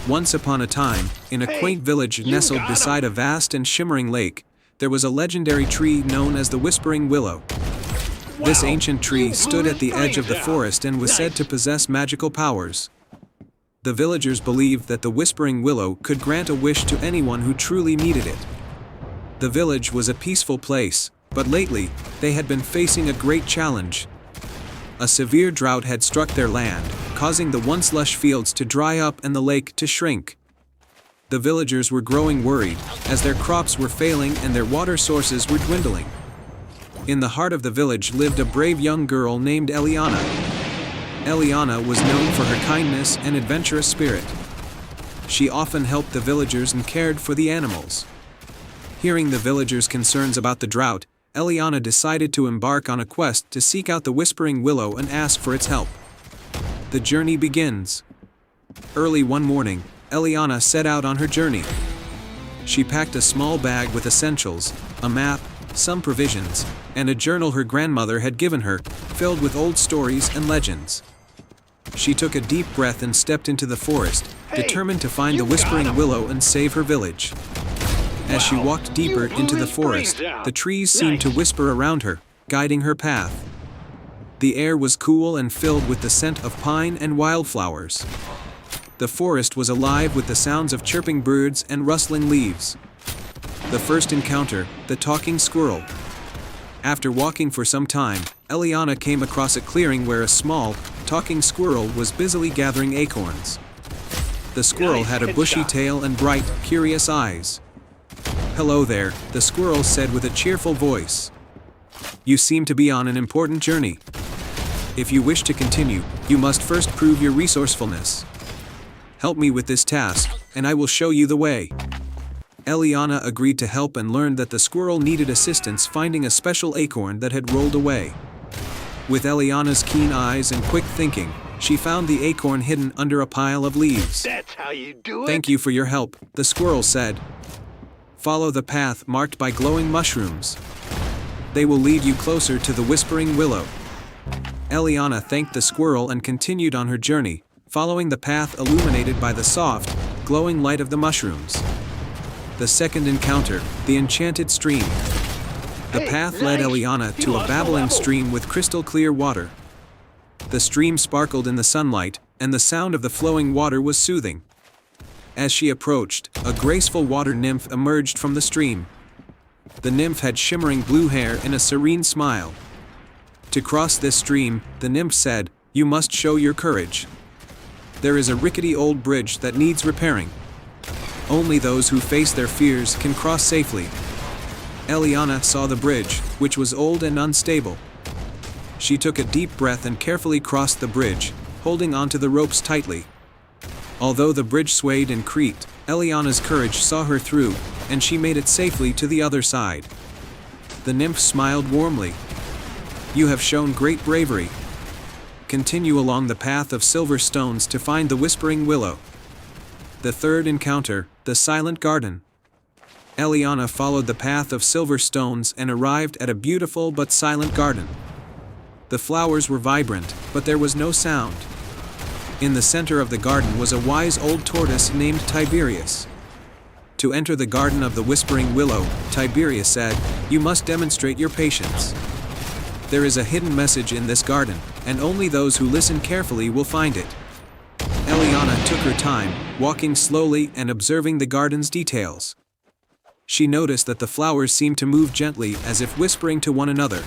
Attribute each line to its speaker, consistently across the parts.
Speaker 1: Once upon a time, in a quaint village nestled beside a vast and shimmering lake, there was a legendary tree known as the Whispering Willow. This ancient tree stood at the edge of the forest and was said to possess magical powers. The villagers believed that the Whispering Willow could grant a wish to anyone who truly needed it. The village was a peaceful place, but lately, they had been facing a great challenge. A severe drought had struck their land, causing the once lush fields to dry up and the lake to shrink. The villagers were growing worried, as their crops were failing and their water sources were dwindling. In the heart of the village lived a brave young girl named Eliana. Eliana was known for her kindness and adventurous spirit. She often helped the villagers and cared for the animals. Hearing the villagers' concerns about the drought, Eliana decided to embark on a quest to seek out the Whispering Willow and ask for its help. The journey begins. Early one morning, Eliana set out on her journey. She packed a small bag with essentials, a map, some provisions, and a journal her grandmother had given her, filled with old stories and legends. She took a deep breath and stepped into the forest, determined to find the Whispering Willow and save her village. As she walked deeper into the forest, the trees seemed to whisper around her, guiding her path. The air was cool and filled with the scent of pine and wildflowers. The forest was alive with the sounds of chirping birds and rustling leaves. The first encounter, the talking squirrel. After walking for some time, Eliana came across a clearing where a small, talking squirrel was busily gathering acorns. The squirrel had a bushy tail and bright, curious eyes. "Hello there," the squirrel said with a cheerful voice. "You seem to be on an important journey. If you wish to continue, you must first prove your resourcefulness. Help me with this task, and I will show you the way." Eliana agreed to help and learned that the squirrel needed assistance finding a special acorn that had rolled away. With Eliana's keen eyes and quick thinking, she found the acorn hidden under a pile of leaves.
Speaker 2: That's how you do it.
Speaker 1: "Thank you for your help," the squirrel said. "Follow the path marked by glowing mushrooms. They will lead you closer to the Whispering Willow." Eliana thanked the squirrel and continued on her journey, following the path illuminated by the soft, glowing light of the mushrooms. The second encounter, the enchanted stream. The path led Eliana to a babbling stream with crystal clear water. The stream sparkled in the sunlight, and the sound of the flowing water was soothing. As she approached, a graceful water nymph emerged from the stream. The nymph had shimmering blue hair and a serene smile. To cross this stream, the nymph said, "You must show your courage. There is a rickety old bridge that needs repairing. Only those who face their fears can cross safely." Eliana saw the bridge, which was old and unstable. She took a deep breath and carefully crossed the bridge, holding onto the ropes tightly. Although the bridge swayed and creaked, Eliana's courage saw her through, and she made it safely to the other side. The nymph smiled warmly. "You have shown great bravery. Continue along the path of silver stones to find the Whispering Willow." The third encounter, the silent garden. Eliana followed the path of silver stones and arrived at a beautiful but silent garden. The flowers were vibrant, but there was no sound. In the center of the garden was a wise old tortoise named Tiberius. To enter the garden of the Whispering Willow, Tiberius said, "You must demonstrate your patience. There is a hidden message in this garden, and only those who listen carefully will find it." Eliana took her time, walking slowly and observing the garden's details. She noticed that the flowers seemed to move gently as if whispering to one another.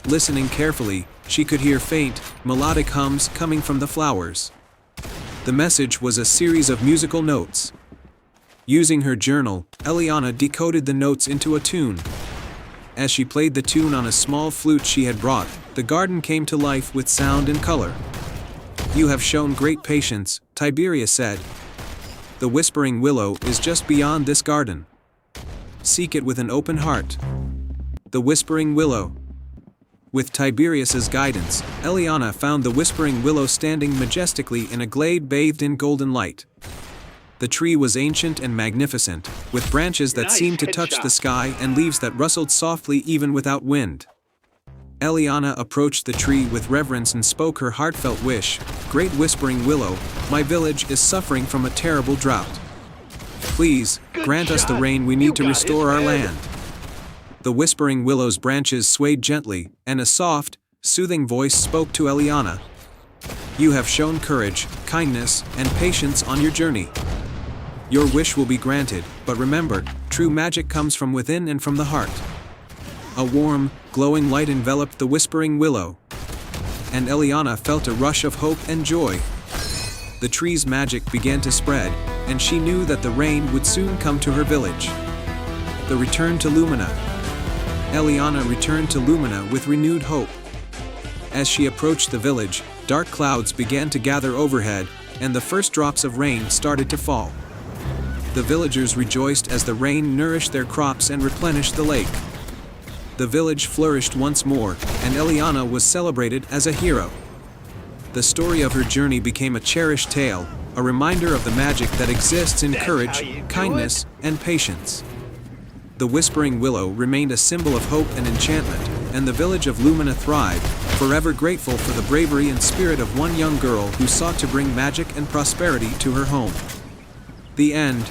Speaker 1: Listening carefully, she could hear faint, melodic hums coming from the flowers. The message was a series of musical notes. Using her journal, Eliana decoded the notes into a tune. As she played the tune on a small flute she had brought, the garden came to life with sound and color. "You have shown great patience," Tiberius said. "The Whispering Willow is just beyond this garden. Seek it with an open heart." The Whispering Willow. With Tiberius's guidance, Eliana found the Whispering Willow standing majestically in a glade bathed in golden light. The tree was ancient and magnificent, with branches that seemed to touch the sky and leaves that rustled softly even without wind. Eliana approached the tree with reverence and spoke her heartfelt wish. "Great Whispering Willow, my village is suffering from a terrible drought. Please, grant us the rain we need to restore our land." The Whispering Willow's branches swayed gently, and a soft, soothing voice spoke to Eliana. "You have shown courage, kindness, and patience on your journey. Your wish will be granted, but remember, true magic comes from within and from the heart." A warm, glowing light enveloped the Whispering Willow, and Eliana felt a rush of hope and joy. The tree's magic began to spread, and she knew that the rain would soon come to her village. The return to Lumina. Eliana returned to Lumina with renewed hope. As she approached the village, dark clouds began to gather overhead, and the first drops of rain started to fall. The villagers rejoiced as the rain nourished their crops and replenished the lake. The village flourished once more, and Eliana was celebrated as a hero. The story of her journey became a cherished tale, a reminder of the magic that exists in courage, kindness, and patience. The Whispering Willow remained a symbol of hope and enchantment, and the village of Lumina thrived, forever grateful for the bravery and spirit of one young girl who sought to bring magic and prosperity to her home. The end.